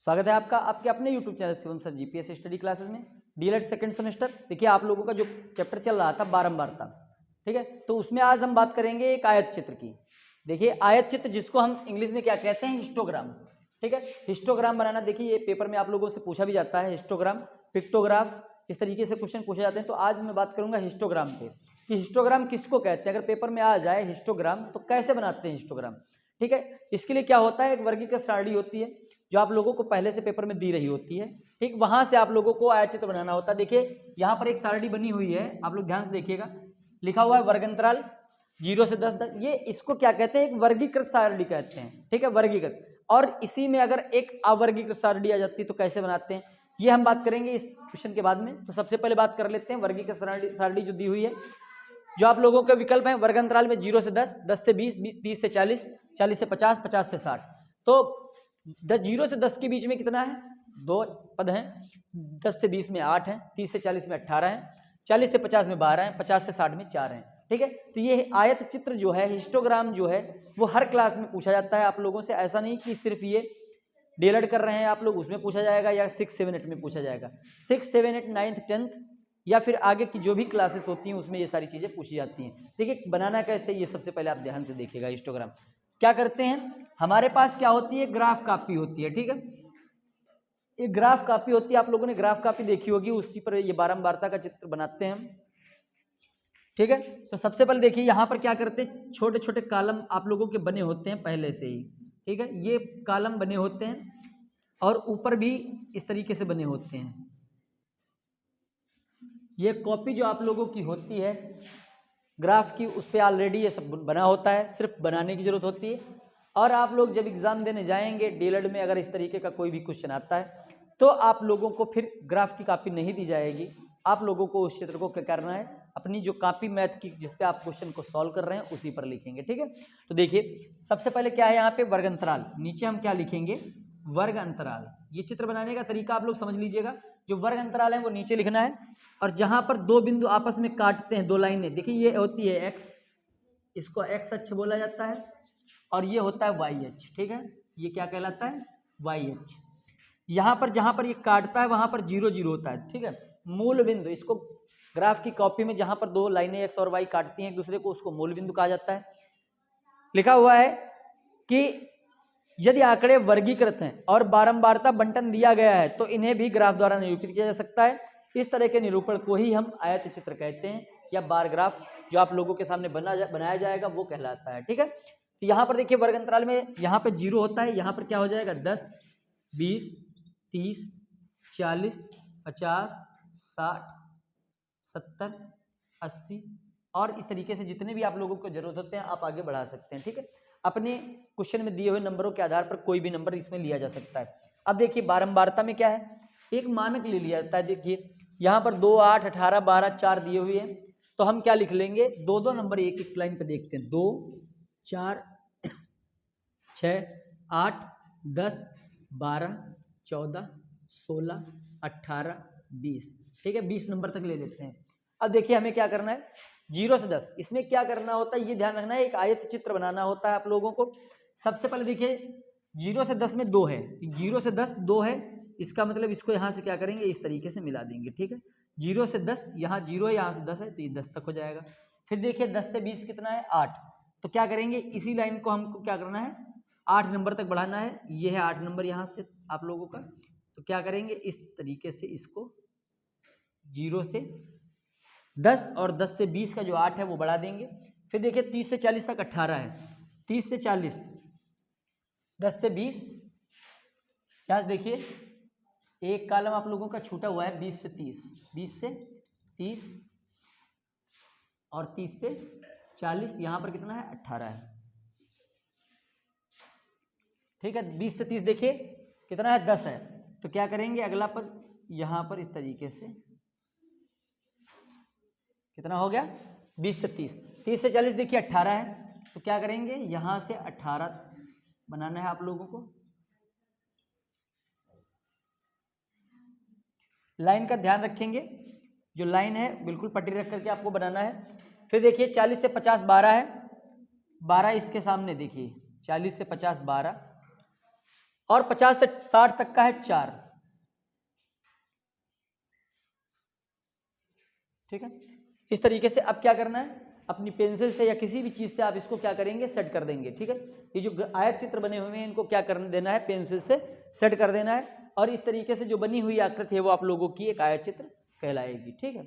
स्वागत है आपका आपके अपने YouTube channel Shivam sir GPS study classes में डीएलएड सेकंड सेमेस्टर। देखिए आप लोगों का जो चैप्टर चल रहा था बारंबारता, ठीक है, तो उसमें आज हम बात करेंगे एक आयत चित्र की। देखिए आयत चित्र जिसको हम इंग्लिश में क्या कहते हैं, हिस्टोग्राम, ठीक है। हिस्टोग्राम बनाना, देखिए ये पेपर में आप लोगों से पूछा भी जाता है, हिस्टोग्राम, पिक्टोग्राफ, इस तरीके से क्वेश्चन पूछे जाते हैं। तो आज मैं बात करूंगा हिस्टोग्राम पे कि हिस्टोग्राम किसको कहते हैं। अगर पेपर में आ जाए हिस्टोग्राम तो कैसे बनाते हैं हिस्टोग्राम, ठीक है। इसके लिए क्या होता है, एक वर्गीकृत सारणी होती है जो आप लोगों को पहले से पेपर में दी रही होती है, ठीक। वहां से आप लोगों को आयतचित्र बनाना होता है। देखिए यहाँ पर एक सारणी बनी हुई है, आप लोग ध्यान से देखिएगा, लिखा हुआ है वर्गंतराल 0 से 10 तक। ये इसको क्या कहते हैं, एक वर्गीकृत सारणी कहते हैं, ठीक है, वर्गीकृत। और इसी में अगर एक अवर्गीकृत सारणी आ जाती है तो कैसे बनाते हैं, ये हम बात करेंगे इस क्वेश्चन के बाद में। तो सबसे पहले बात कर लेते हैं वर्गीकृत सारणी जो दी हुई है, जो आप लोगों के विकल्प हैं वर्गंतराल में 0 से 10, 10 से 20, 30 से 40, 40 से 50, 50 से 60। तो 0 से 10 के बीच में कितना है, 2 पद हैं। 10 से 20 में 8 हैं, 30 से 40 में 18 हैं, 40 से 50 में 12 हैं, 50 से 60 में 4 हैं, ठीक है। तो ये आयत चित्र जो है, हिस्टोग्राम जो है, वो हर क्लास में पूछा जाता है आप लोगों से। ऐसा नहीं कि सिर्फ ये डीएलएड कर रहे हैं आप लोग उसमें पूछा जाएगा, या 6, 7, 8 में पूछा जाएगा। 6, 7, 8, 9th 10th या फिर आगे की जो भी क्लासेस होती हैं उसमें ये सारी चीज़ें पूछी जाती हैं। देखिए बनाना कैसे, ये सबसे पहले आप ध्यान से देखिएगा। हिस्टोग्राम क्या करते हैं, हमारे पास क्या होती है, ग्राफ कॉपी होती है, ठीक है। एक ग्राफ कॉपी होती है, आप लोगों ने ग्राफ कॉपी देखी होगी, उसी पर ये बारंबारता का चित्र बनाते हैं हम, ठीक है। तो सबसे पहले देखिए यहाँ पर क्या करते हैं, छोटे छोटे कॉलम आप लोगों के बने होते हैं पहले से ही, ठीक है। ये कॉलम बने होते हैं और ऊपर भी इस तरीके से बने होते हैं। ये कॉपी जो आप लोगों की होती है ग्राफ की, उस पर ऑलरेडी ये सब बना होता है, सिर्फ बनाने की जरूरत होती है। और आप लोग जब एग्जाम देने जाएंगे डीएलएड में, अगर इस तरीके का कोई भी क्वेश्चन आता है तो आप लोगों को फिर ग्राफ की कॉपी नहीं दी जाएगी। आप लोगों को उस क्षेत्र को क्या करना है, अपनी जो कॉपी मैथ की जिस पे आप क्वेश्चन को सॉल्व कर रहे हैं उसी पर लिखेंगे, ठीक है। तो देखिए सबसे पहले क्या है यहाँ पे, वर्ग अंतराल, नीचे हम क्या लिखेंगे, वर्ग अंतराल। ये चित्र बनाने का तरीका आप लोग समझ लीजिएगा। जो वर्ग अंतराल है वो नीचे लिखना है, और जहां पर दो बिंदु आपस में काटते हैं, दो लाइनें, देखिए ये होती है एक्स, इसको एक्स अक्ष बोला जाता है, और ये होता है वाई अक्ष, ठीक है। ये क्या कहलाता है, वाई अक्ष। यहाँ पर जहां पर ये काटता है वहां पर 0, 0 होता है, ठीक है। मूल बिंदु, इसको ग्राफ की कॉपी में जहां पर दो लाइनें एक्स और वाई काटती हैं एक दूसरे को, उसको मूल बिंदु कहा जाता है। लिखा हुआ है कि यदि आंकड़े वर्गीकृत हैं और बारंबारता बंटन दिया गया है तो इन्हें भी ग्राफ द्वारा निरूपित किया जा सकता है। इस तरह के निरूपण को ही हम आयत चित्र कहते हैं, या बार ग्राफ जो आप लोगों के सामने बनाया जाएगा वो कहलाता है, ठीक है। तो यहाँ पर देखिए वर्ग अंतराल में यहाँ पे 0 होता है, यहाँ पर क्या हो जाएगा 10, 20, 30, 40, 50, 60, 70, 80 और इस तरीके से जितने भी आप लोगों को जरूरत होते हैं आप आगे बढ़ा सकते हैं, ठीक है। अपने क्वेश्चन में दिए हुए नंबरों के आधार पर कोई भी नंबर इसमें लिया जा सकता है। अब देखिए बारंबारता में क्या है, एक मानक ले लिया जाता है। देखिए यहाँ पर 2, 8, 18, 12, 4 दिए हुए हैं, तो हम क्या लिख लेंगे, दो दो नंबर एक एक लाइन पे देखते हैं, 2, 4, 6, 8, 10, 12, 14, 16, 18, 20, ठीक है, 20 नंबर तक ले लेते हैं। अब देखिए हमें क्या करना है, 0 से 10, इसमें क्या करना होता है ये ध्यान रखना है, एक आयत चित्र बनाना होता है आप लोगों को। सबसे पहले देखिए 0 से 10 में 2 है, 0 से 10 2 है, इसका मतलब इसको यहाँ से क्या करेंगे, इस तरीके से मिला देंगे, ठीक है। 0 से 10, यहाँ 0 है, यहाँ से 10 है, तो ये 10 तक हो जाएगा। फिर देखिए 10 से 20 कितना है, 8, तो क्या करेंगे, इसी लाइन को हमको क्या करना है, 8 नंबर तक बढ़ाना है। ये है 8 नंबर यहाँ से आप लोगों का, तो क्या करेंगे, इस तरीके से इसको 0 से 10 और 10 से 20 का जो 8 है वो बढ़ा देंगे। फिर देखिए 30 से 40 तक 18 है, 30 से 40, 10 से 20, यहाँ से देखिए एक कॉलम आप लोगों का छूटा हुआ है, 20 से 30, 20 से 30 और 30 से 40, यहाँ पर कितना है, 18 है, ठीक है। 20 से 30 देखिए कितना है, 10 है, तो क्या करेंगे, अगला पद यहाँ पर इस तरीके से, कितना हो गया, 20 से 30, 30 से 40 देखिए 18 है, तो क्या करेंगे, यहाँ से 18 बनाना है आप लोगों को। लाइन का ध्यान रखेंगे, जो लाइन है बिल्कुल पटरी रख करके आपको बनाना है। फिर देखिए 40 से 50 12 है, 12 इसके सामने देखिए, 40 से 50 12, और 50 से 60 तक का है 4। ठीक है, इस तरीके से अब क्या करना है, अपनी पेंसिल से या किसी भी चीज से आप इसको क्या करेंगे, सेट कर देंगे। ठीक है, ये जो आयत चित्र बने हुए हैं इनको क्या करने देना है, पेंसिल से सेट कर देना है, और इस तरीके से जो बनी हुई आकृति है वो आप लोगों की एक आयत चित्र कहलाएगी। ठीक है।